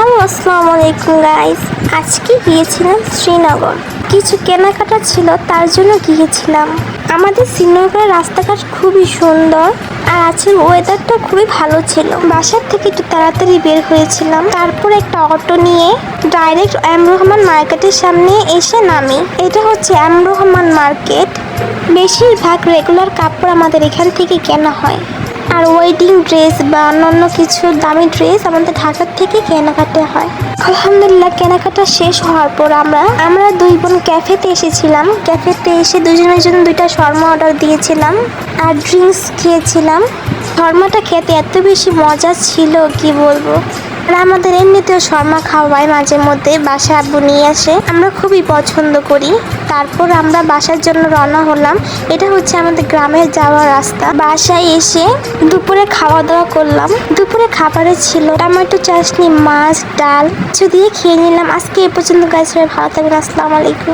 Hello, আসসালামু আলাইকুম guys. আজকে গিয়েছিলাম শ্রীনগর। কিছু কেনাকাটা ছিল, তার জন্য গিয়েছিলাম। আমাদের শ্রীনগরের রাস্তাঘাট খুবই সুন্দর, আর আজকের ওয়েদারটা খুবই ভালো ছিল। বাসার থেকে একটু তাড়াতাড়ি বের হয়েছিলাম, তারপর একটা অটো নিয়ে ডাইরেক্ট এম রহমান মার্কেটের সামনে এসে নামি। এটা হচ্ছে এম রহমান মার্কেট। বেশিরভাগ রেগুলার কাপড় আমাদের এখান থেকে কেনা হয়, আর ওয়েডিং ড্রেস বা অন্যান্য কিছু দামি ড্রেস আমাদের ঢাকার থেকে কেনাকাটা হয়। আলহামদুলিল্লাহ, কেনাকাটা শেষ হওয়ার পর আমরা দুই বোন ক্যাফেতে এসেছিলাম। ক্যাফেতে এসে দুজনের জন্য দুইটা শর্মা অর্ডার দিয়েছিলাম আর ড্রিঙ্কস খেয়েছিলাম। শর্মাটা খেতে এত বেশি মজা ছিল কি বলবো। আর আমাদের এমনিতেও শর্মা খাওয়ায় মাঝে মধ্যে, বাসায় আব্বু নিয়ে আসে, আমরা খুবই পছন্দ করি। তারপর আমরা বাসার জন্য রওনা হলাম। এটা হচ্ছে আমাদের গ্রামের যাওয়ার রাস্তা। বাসায় এসে দুপুরে খাওয়া দাওয়া করলাম। দুপুরে খাবারে ছিল টমেটো চাটনি, মাছ, ডাল কিছু দিয়ে খেয়ে নিলাম। আজকে এ পর্যন্ত গাইস, ভালো থাকবেন। আসসালামু আলাইকুম।